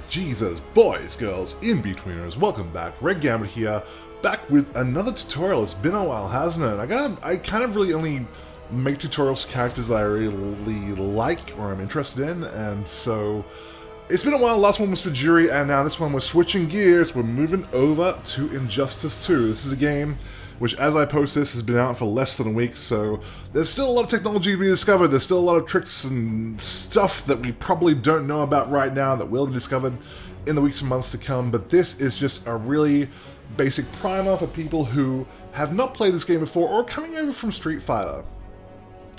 Jesus, boys, girls, in-betweeners, welcome back. Red Gambit here, back with another tutorial. It's been a while, hasn't it? I kind of really only make tutorials for characters that I really like or I'm interested in, and so it's been a while. Last one was for Jury, and now this one we're switching gears. We're moving over to Injustice 2. This is a game which, as I post this, has been out for less than a week, so there's still a lot of technology to be discovered. There's still a lot of tricks and stuff that we probably don't know about right now that will be discovered in the weeks and months to come, but this is just a really basic primer for people who have not played this game before or coming over from Street Fighter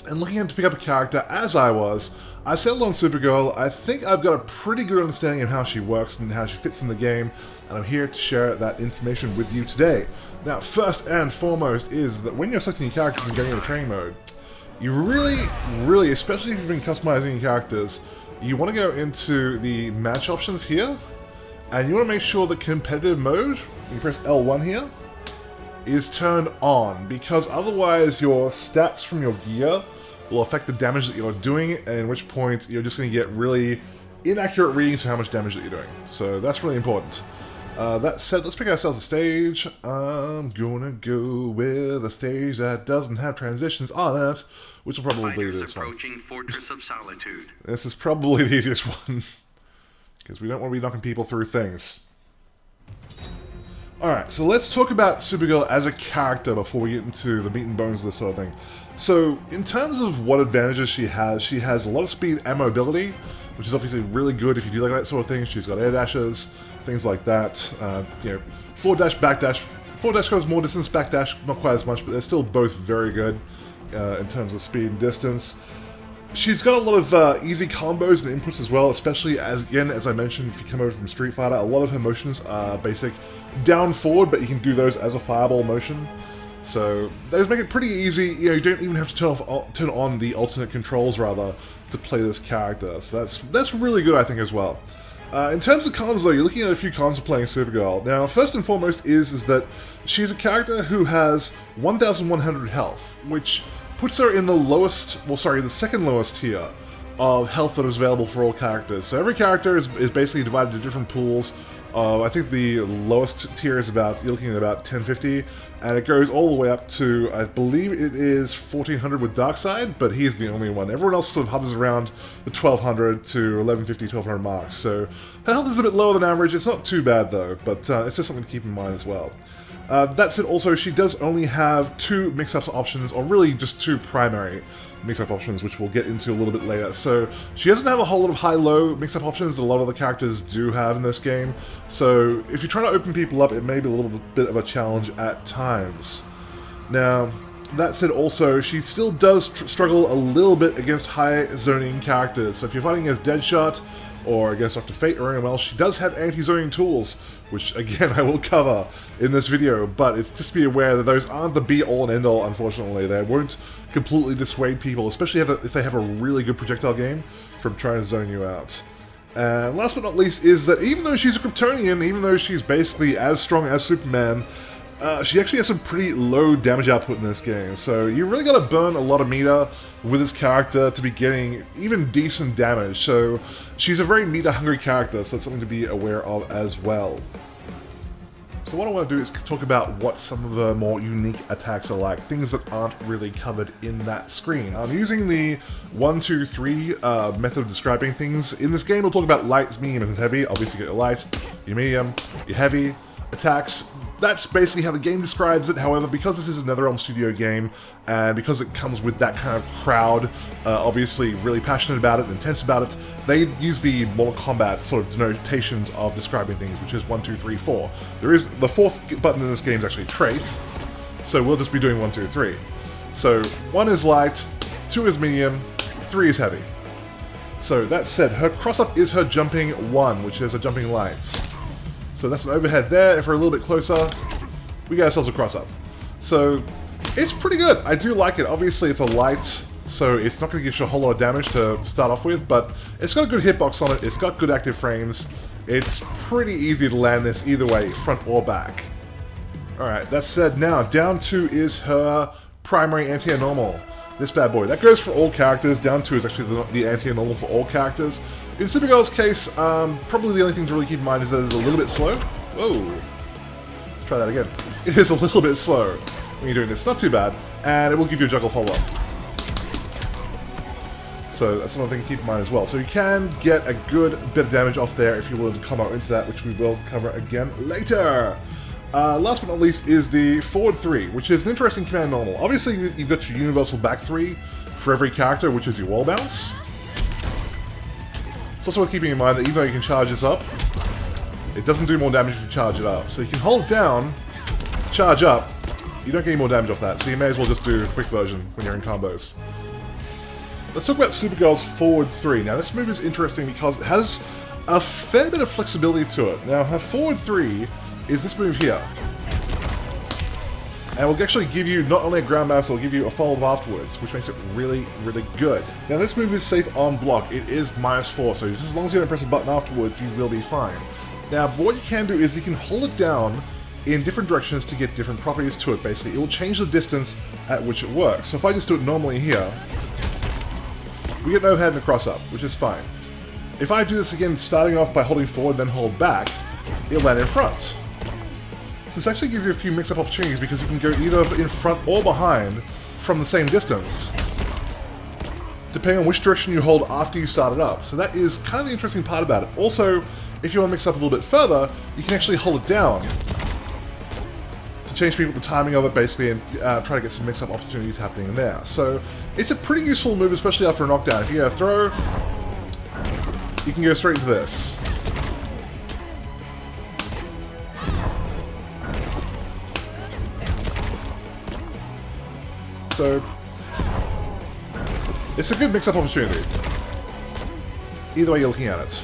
and looking to pick up a character. As I've settled on Supergirl. I think I've got a pretty good understanding of how she works and how she fits in the game, and I'm here to share that information with you today. Now, first and foremost is that when you're selecting your characters and getting into training mode, you really, especially if you've been customizing your characters, you want to go into the match options here, and you want to make sure that competitive mode, you press L1 here, is turned on, because otherwise your stats from your gear will affect the damage that you're doing, in which point you're just going to get really inaccurate readings of how much damage that you're doing. So that's really important. That said, let's pick ourselves a stage. I'm gonna go with a stage that doesn't have transitions on it, which will probably be this one. Fortress of Solitude. This is probably the easiest one, because we don't want to be knocking people through things. Alright, so let's talk about Supergirl as a character before we get into the meat and bones of this sort of thing. So, in terms of what advantages she has a lot of speed and mobility, which is obviously really good if you do like that sort of thing. She's got air dashes, things like that. You know, forward dash, back dash. Forward dash goes more distance, back dash not quite as much, but they're still both very good in terms of speed and distance. She's got a lot of easy combos and inputs as well, especially as I mentioned, if you come over from Street Fighter, a lot of her motions are basic down forward, but you can do those as a fireball motion. So those make it pretty easy. You know, you don't even have to turn on the alternate controls rather to play this character. So that's really good, I think, as well. In terms of cons, though, you're looking at a few cons of playing Supergirl. Now, first and foremost is that she's a character who has 1,100 health, which puts her in the second lowest tier of health that is available for all characters. So every character is basically divided into different pools. I think the lowest tier is you're looking at about 1050, and it goes all the way up to, I believe it is 1400 with Darkseid, but he's the only one. Everyone else sort of hovers around the 1200 to 1150, 1200 marks, so her health is a bit lower than average. It's not too bad though, but it's just something to keep in mind as well. That said, also, she does only have two mix-up options, or really just two primary mix-up options, which we'll get into a little bit later. So she doesn't have a whole lot of high-low mix-up options that a lot of the characters do have in this game. So if you're trying to open people up, it may be a little bit of a challenge at times. Now, that said, also, she still does struggle a little bit against high zoning characters. So if you're fighting as Deadshot, or against Dr. Fate or anyone else, she does have anti-zoning tools, which again I will cover in this video, but it's just be aware that those aren't the be-all and end-all, unfortunately. They won't completely dissuade people, especially if they have a really good projectile game, from trying to zone you out. And last but not least is that even though she's a Kryptonian, even though she's basically as strong as Superman, she actually has some pretty low damage output in this game, so you really gotta burn a lot of meter with this character to be getting even decent damage. So she's a very meter-hungry character, so that's something to be aware of as well. So what I want to do is talk about what some of the more unique attacks are like, things that aren't really covered in that screen. I'm using the 1, 2, 3 method of describing things. In this game, we'll talk about light, medium, and heavy. Obviously, you get your light, your medium, your heavy attacks. That's basically how the game describes it. However, because this is a NetherRealm Studio game, and because it comes with that kind of crowd, obviously really passionate about it and intense about it, they use the Mortal Kombat sort of denotations of describing things, which is 1, 2, 3, 4. There is the fourth button in this game is actually a trait, so we'll just be doing 1, 2, 3. So 1 is light, 2 is medium, 3 is heavy. So that said, her cross-up is her jumping 1, which is her jumping lights. So that's an overhead there. If we're a little bit closer, we get ourselves a cross-up. So it's pretty good. I do like it. Obviously, it's a light, so it's not going to give you a whole lot of damage to start off with, but it's got a good hitbox on it. It's got good active frames. It's pretty easy to land this either way, front or back. Alright, that said, now down 2 is her primary anti-normal. this bad boy. That goes for all characters. Down 2 is actually the anti and normal for all characters. In Supergirl's case, probably the only thing to really keep in mind is that it's a little bit slow. Whoa. Let's try that again. It is a little bit slow when you're doing this. Not too bad. And it will give you a juggle follow-up. So that's another thing to keep in mind as well. So you can get a good bit of damage off there if you're willing to combo into that, which we will cover again later. Last but not least is the forward 3, which is an interesting command normal. Obviously, you've got your universal back 3 for every character, which is your wall bounce. It's also worth keeping in mind that even though you can charge this up, it doesn't do more damage if you charge it up. So you can hold down, charge up, you don't get any more damage off that, so you may as well just do a quick version when you're in combos. Let's talk about Supergirl's forward 3. Now this move is interesting because it has a fair bit of flexibility to it. Now her forward 3 is this move here. And will actually give you not only a ground bounce, it'll give you a follow-up afterwards, which makes it really, really good. Now this move is safe on block. It is -4, so just as long as you don't press a button afterwards, you will be fine. Now what you can do is you can hold it down in different directions to get different properties to it, basically. It will change the distance at which it works. So if I just do it normally here, we get an overhead and a cross-up, which is fine. If I do this again, starting off by holding forward, then hold back, it'll land in front. So this actually gives you a few mix-up opportunities because you can go either in front or behind from the same distance, depending on which direction you hold after you start it up. So that is kind of the interesting part about it. Also, if you want to mix up a little bit further, you can actually hold it down to change the timing of it, basically, and try to get some mix-up opportunities happening in there. So it's a pretty useful move, especially after a knockdown. If you get a throw, you can go straight into this. So it's a good mix-up opportunity, either way you're looking at it.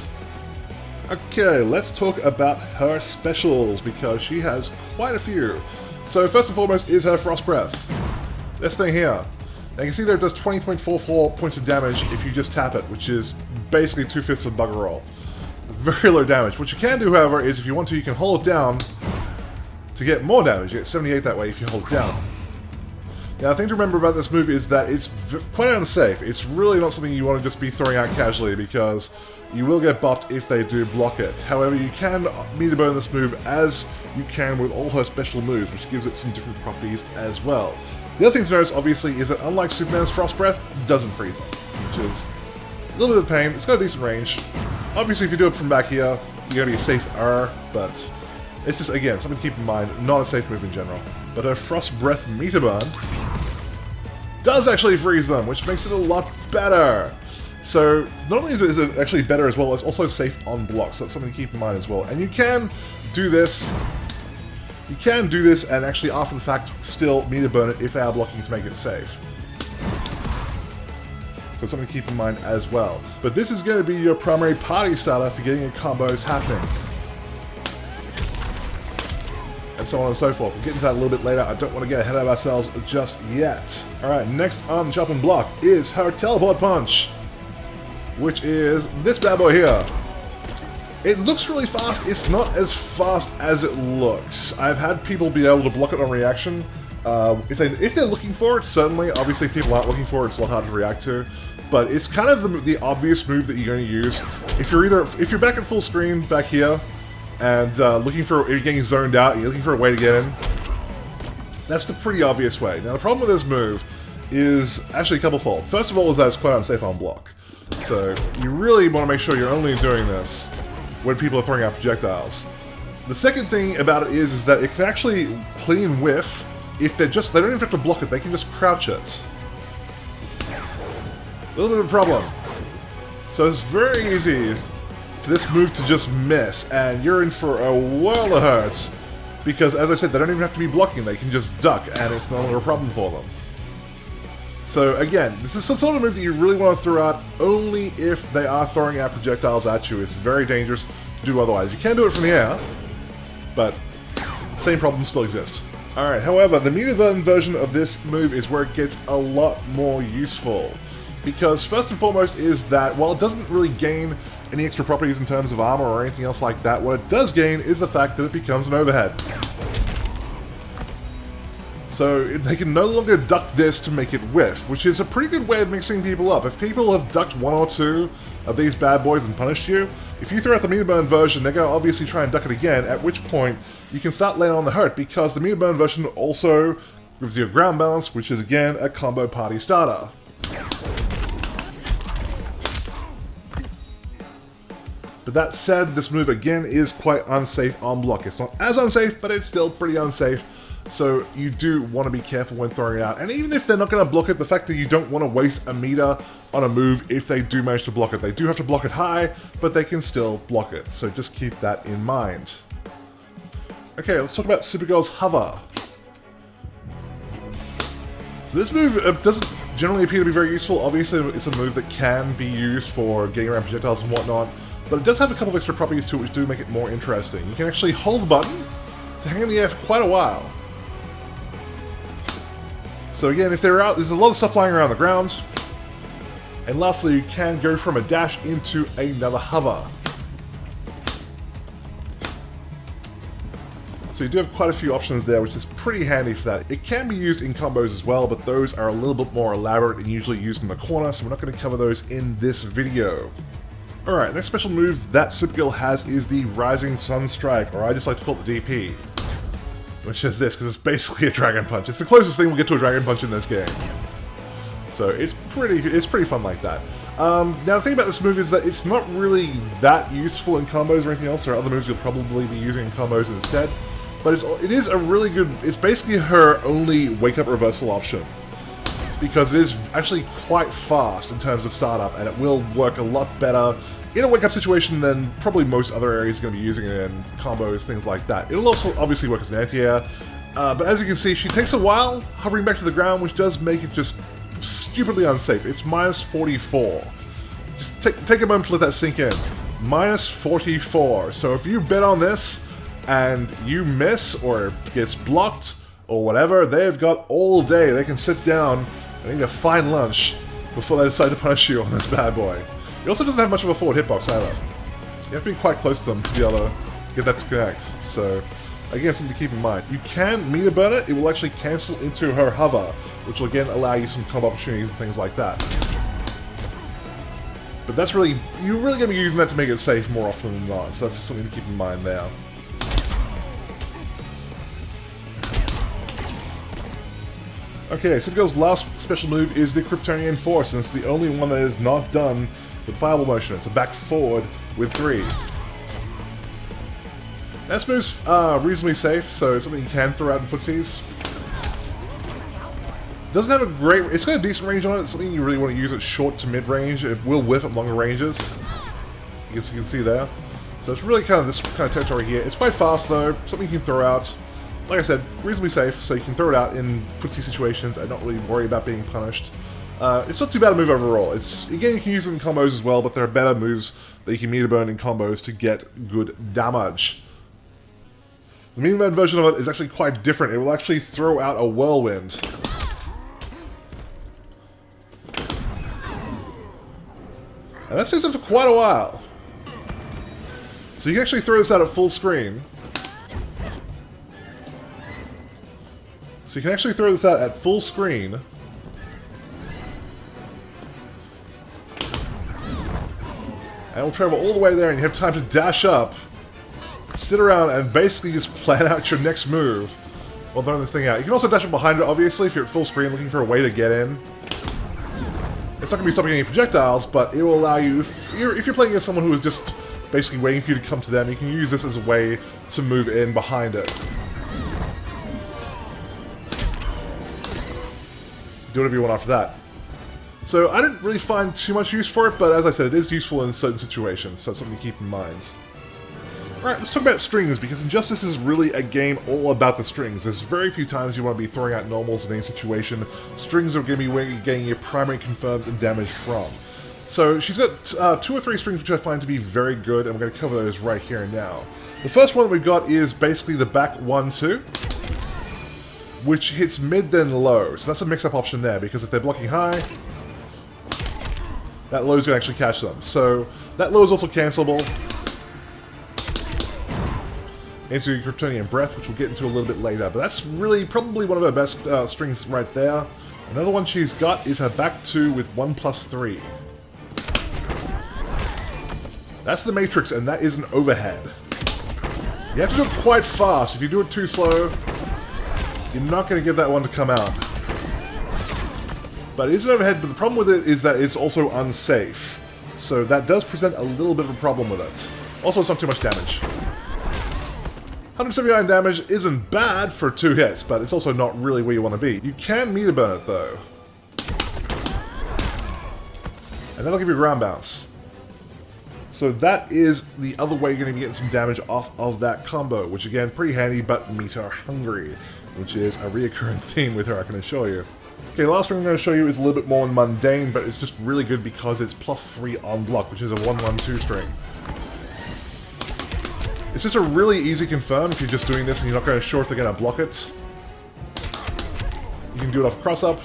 Okay, let's talk about her specials, because she has quite a few. So first and foremost is her Frost Breath. This thing here. Now you can see there it does 20.44 points of damage if you just tap it, which is basically 2/5 of bugger all. Very low damage. What you can do, however, is if you want to, you can hold it down to get more damage. You get 78 that way if you hold it down. Now, the thing to remember about this move is that it's quite unsafe. It's really not something you want to just be throwing out casually, because you will get bopped if they do block it. However, you can meter burn this move as you can with all her special moves, which gives it some different properties as well. The other thing to notice, obviously, is that unlike Superman's Frost Breath, it doesn't freeze them, which is a little bit of pain. It's got a decent range. Obviously, if you do it from back here, you're going to be safer, but it's just, again, something to keep in mind. Not a safe move in general. But her Frost Breath meter burn does actually freeze them, which makes it a lot better. So not only is it actually better as well, it's also safe on block, so that's something to keep in mind as well. And you can do this. You can do this and actually after the fact still meter burn it if they are blocking to make it safe. So something to keep in mind as well. But this is going to be your primary party starter for getting your combos happening. And so on and so forth. We'll get into that a little bit later. I don't want to get ahead of ourselves just yet. Alright, next on the chopping block is her Teleport Punch, which is this bad boy here. It looks really fast. It's not as fast as it looks. I've had people be able to block it on reaction. If they're looking for it, certainly. Obviously, if people aren't looking for it, it's a lot harder to react to. But it's kind of the obvious move that you're going to use. If you're back at full screen back here, and you're getting zoned out, you're looking for a way to get in, that's the pretty obvious way. Now the problem with this move is actually a couple-fold. First of all is that it's quite unsafe on block. So you really want to make sure you're only doing this when people are throwing out projectiles. The second thing about it is that it can actually clean whiff if they don't even have to block it, they can just crouch it. A little bit of a problem. So it's very easy for this move to just miss, and you're in for a world of hurt, because as I said, they don't even have to be blocking, they can just duck, and it's no longer a problem for them. So again, this is some sort of move that you really want to throw out only if they are throwing out projectiles at you. It's very dangerous to do otherwise. You can do it from the air, but same problems still exist. Alright, however, the meter burn version of this move is where it gets a lot more useful. Because first and foremost is that while it doesn't really gain any extra properties in terms of armor or anything else like that, what it does gain is the fact that it becomes an overhead. So they can no longer duck this to make it whiff, which is a pretty good way of mixing people up. If people have ducked one or two of these bad boys and punished you, if you throw out the meter burn version, they're going to obviously try and duck it again, at which point you can start laying on the hurt, because the meter burn version also gives you a ground balance, which is again a combo party starter. But that said, this move again is quite unsafe on block. It's not as unsafe, but it's still pretty unsafe. So you do want to be careful when throwing it out. And even if they're not going to block it, the fact that you don't want to waste a meter on a move if they do manage to block it. They do have to block it high, but they can still block it. So just keep that in mind. Okay, let's talk about Supergirl's Hover. So this move doesn't generally appear to be very useful. Obviously, it's a move that can be used for getting around projectiles and whatnot. But it does have a couple of extra properties to it which do make it more interesting. You can actually hold the button to hang in the air for quite a while. So again, if they're out, there's a lot of stuff lying around the ground. And lastly, you can go from a dash into another hover. So you do have quite a few options there, which is pretty handy for that. It can be used in combos as well, but those are a little bit more elaborate and usually used in the corner, so we're not going to cover those in this video. Alright, next special move that Supergirl has is the Rising Sun Strike, or I just like to call it the DP. Which is this, because it's basically a Dragon Punch. It's the closest thing we'll get to a Dragon Punch in this game. So it's pretty fun like that. Now the thing about this move is that it's not really that useful in combos or anything else. There are other moves you'll probably be using in combos instead. But it is a really good, it's basically her only wake-up reversal option. Because it is actually quite fast in terms of startup, and it will work a lot better in a wake-up situation than probably most other areas are going to be using it in combos, things like that. It'll also obviously work as an anti-air, but as you can see, she takes a while hovering back to the ground, which does make it just stupidly unsafe. It's minus 44. Just take a moment to let that sink in. Minus 44. So if you bet on this, and you miss, or it gets blocked, or whatever, they've got all day. They can sit down and eat a fine lunch before they decide to punish you on this bad boy. He also doesn't have much of a forward hitbox either. You have to be quite close to them to be able to get that to connect. So, again, something to keep in mind. You can meter burn it. It will actually cancel into her hover, which will again allow you some combo opportunities and things like that. But that's really, you're really going to be using that to make it safe more often than not. So that's just something to keep in mind there. Okay, Supergirl's last special move is the Kryptonian Force, and it's the only one that is not done with fireball motion. It's a back forward with 3. This move's reasonably safe, so it's something you can throw out in footsies. Doesn't have a great, it's got a decent range on it. It's something you really want to use at short to mid range. It will whiff at longer ranges, as you can see there. So it's really kind of this kind of territory here. It's quite fast though, something you can throw out. Like I said, reasonably safe, so you can throw it out in footsie situations and not really worry about being punished. It's not too bad a move overall. It's, again, you can use it in combos as well, but there are better moves that you can meter burn in combos to get good damage. The meter burn version of it is actually quite different. It will actually throw out a whirlwind. And that stays up for quite a while. So you can actually throw this out at full screen. So you can actually throw this out at full screen. And it'll travel all the way there and you have time to dash up, sit around, and basically just plan out your next move while throwing this thing out. You can also dash up behind it, obviously, if you're at full screen looking for a way to get in. It's not going to be stopping any projectiles, but it will allow you, if you're playing against someone who is just basically waiting for you to come to them, you can use this as a way to move in behind it. Do whatever you want after that. So I didn't really find too much use for it, but as I said, it is useful in certain situations, so it's something to keep in mind. Alright, let's talk about strings, because Injustice is really a game all about the strings. There's very few times you want to be throwing out normals in any situation. Strings are going to be where you're getting your primary confirms and damage from. So she's got 2 or 3 strings which I find to be very good, and we're going to cover those right here and now. The first one we've got is basically the back 1-2. Which hits mid then low. So that's a mix-up option there, because if they're blocking high, that low is going to actually catch them. So that low is also cancelable. into Kryptonian Breath, which we'll get into a little bit later. But that's really probably one of her best strings right there. Another one she's got is her back 2 with 1+3. That's the Matrix, and that is an overhead. You have to do it quite fast. If you do it too slow, you're not going to get that one to come out. But it is an overhead, but the problem with it is that it's also unsafe. So that does present a little bit of a problem with it. Also, it's not too much damage. 179 damage isn't bad for 2 hits, but it's also not really where you want to be. You can meter burn it, though. And that'll give you a ground bounce. So that is the other way you're going to be getting some damage off of that combo, which again, pretty handy, but meter hungry, which is a reoccurring theme with her, I can assure you. Okay, the last thing I'm going to show you is a little bit more mundane, but it's just really good because it's +3 on block, which is a 1-1-2 string. It's just a really easy confirm if you're just doing this and you're not going to sure if they're going to block it. You can do it off cross-up.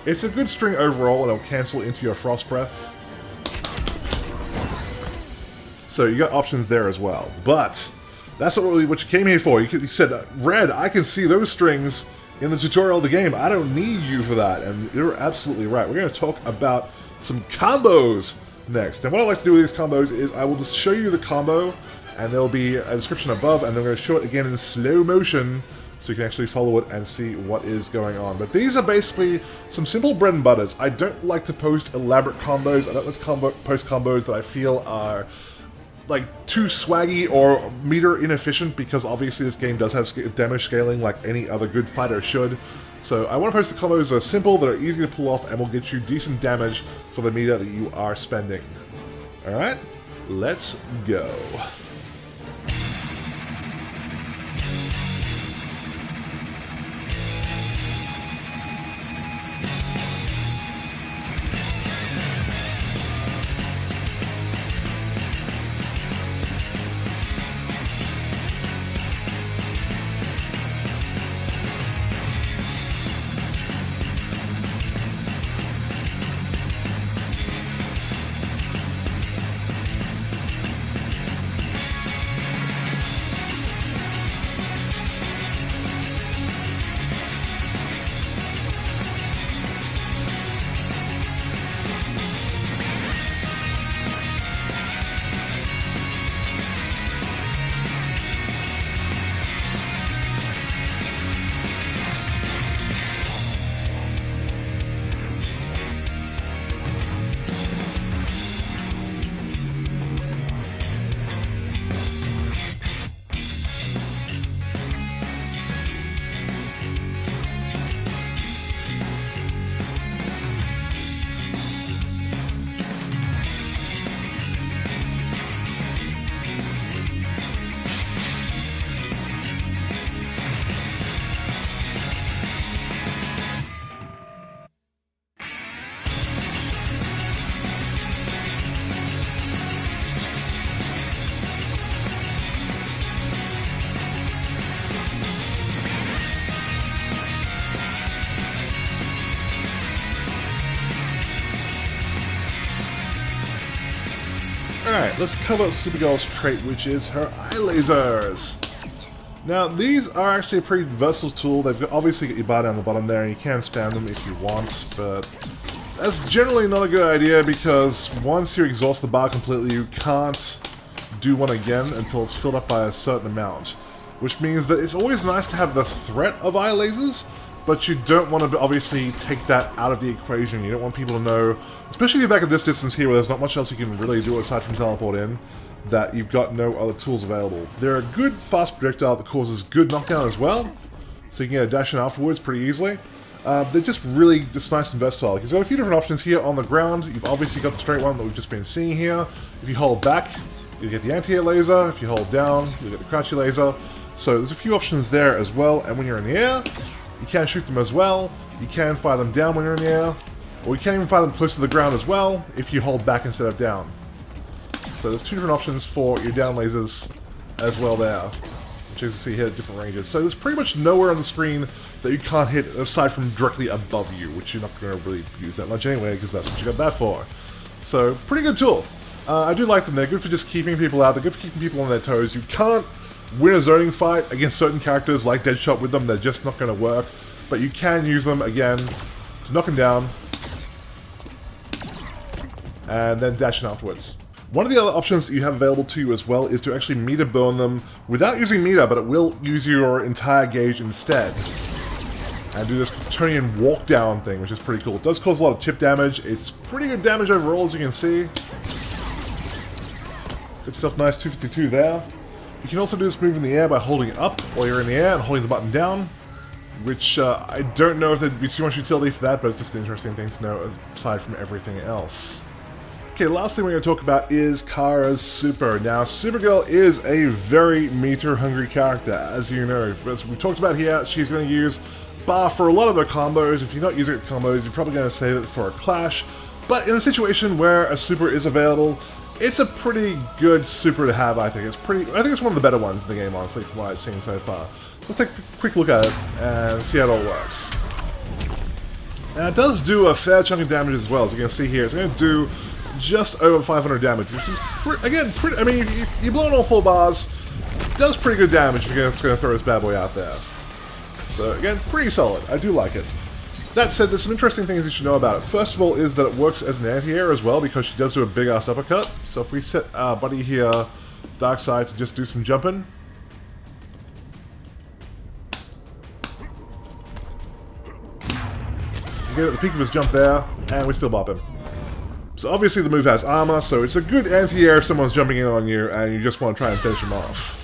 It's a good string overall, and it'll cancel into your Frost Breath. So you got options there as well. But that's not really what you came here for. You said, Red, I can see those strings in the tutorial of the game. I don't need you for that. And you're absolutely right. We're going to talk about some combos next. And what I like to do with these combos is I will just show you the combo, and there'll be a description above, and then we're going to show it again in slow motion, so you can actually follow it and see what is going on. But these are basically some simple bread and butters. I don't like to post elaborate combos. I don't like to post combos that I feel are like too swaggy or meter inefficient, because obviously this game does have damage scaling like any other good fighter should. So I want to post the combos that are simple, that are easy to pull off, and will get you decent damage for the meter that you are spending. Alright, let's go. Alright, let's cover Supergirl's trait, which is her eye lasers. Now, these are actually a pretty versatile tool. They've obviously got your bar down the bottom there, and you can spam them if you want, but that's generally not a good idea, because once you exhaust the bar completely, you can't do one again until it's filled up by a certain amount. Which means that it's always nice to have the threat of eye lasers, but you don't want to obviously take that out of the equation. You don't want people to know, especially if you're back at this distance here where there's not much else you can really do aside from teleport in, that you've got no other tools available. They're a good fast projectile that causes good knockdown as well, so you can get a dash in afterwards pretty easily. They're just really just nice and versatile. You've got a few different options here on the ground. You've obviously got the straight one that we've just been seeing here. If you hold back, you get the anti-air laser. If you hold down, you get the crouchy laser. So there's a few options there as well, and when you're in the air, you can shoot them as well. You can fire them down when you're in the air, or you can even fire them close to the ground as well if you hold back instead of down. So there's two different options for your down lasers as well there, which you can see hit at different ranges. So there's pretty much nowhere on the screen that you can't hit aside from directly above you, which you're not going to really use that much anyway, because that's what you got that for. So, pretty good tool. I do like them. They're good for just keeping people out. They're good for keeping people on their toes. You can't win a zoning fight against certain characters like Deadshot with them. They're just not going to work. But you can use them, again, to knock them down. And then dash in afterwards. One of the other options that you have available to you as well is to actually meter burn them without using meter, but it will use your entire gauge instead. And do this KRYPTONIAN walk down thing, which is pretty cool. It does cause a lot of chip damage. It's pretty good damage overall, as you can see. Good stuff, nice 252 there. You can also do this move in the air by holding it up while you're in the air and holding the button down, which I don't know if there'd be too much utility for that, but it's just an interesting thing to know aside from everything else. Okay, last thing we're going to talk about is Kara's super. Now, Supergirl is a very meter-hungry character, as you know. As we talked about here, she's going to use bar for a lot of her combos. If you're not using it for combos, you're probably going to save it for a clash. But in a situation where a super is available, it's a pretty good super to have, I think. I think it's one of the better ones in the game, honestly, from what I've seen so far. Let's take a quick look at it and see how it all works. Now, it does do a fair chunk of damage as well, as you can see here. It's going to do just over 500 damage, which is, I mean, if you blow in all 4 bars, it does pretty good damage if you're going to throw this bad boy out there. So, again, pretty solid. I do like it. That said, there's some interesting things you should know about it. First of all is that it works as an anti-air as well, because she does do a big-ass uppercut. So if we set our buddy here, Darkseid, to just do some jumping. You get at the peak of his jump there, and we still bop him. So obviously the move has armor, so it's a good anti-air if someone's jumping in on you and you just want to try and finish him off.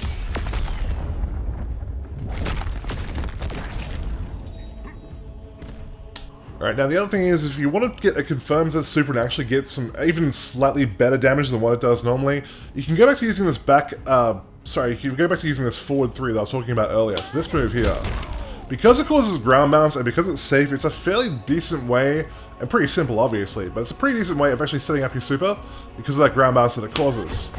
Alright, now the other thing is, if you want to get a confirmed as super and actually get some even slightly better damage than what it does normally, you can go back to using this you can go back to using this forward 3 that I was talking about earlier. So this move here. Because it causes ground bounce and because it's safe, it's a fairly decent way, and pretty simple obviously, but it's a pretty decent way of actually setting up your super because of that ground bounce that it causes.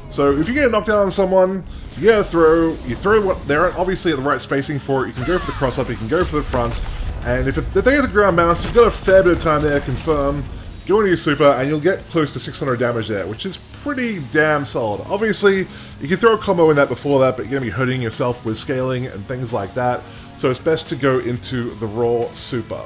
So if you get a knockdown on someone, you get a throw, you throw what they're obviously at the right spacing for it, you can go for the cross up, you can go for the front, and if they get the ground bounce, you've got a fair bit of time there to confirm, go into your super, and you'll get close to 600 damage there, which is pretty damn solid. Obviously, you can throw a combo in that before that, but you're going to be hurting yourself with scaling and things like that, so it's best to go into the raw super.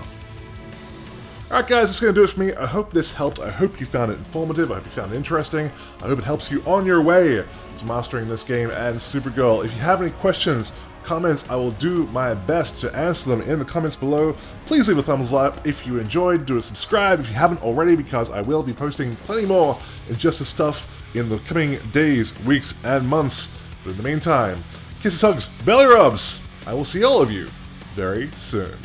Alright guys, that's going to do it for me. I hope this helped. I hope you found it informative. I hope you found it interesting. I hope it helps you on your way to mastering this game and Supergirl. If you have any questions, comments, I will do my best to answer them in the comments below. Please leave a thumbs up if you enjoyed. Do a subscribe if you haven't already, because I will be posting plenty more Injustice stuff in the coming days, weeks, and months. But in the meantime, kisses, hugs, belly rubs. I will see all of you very soon.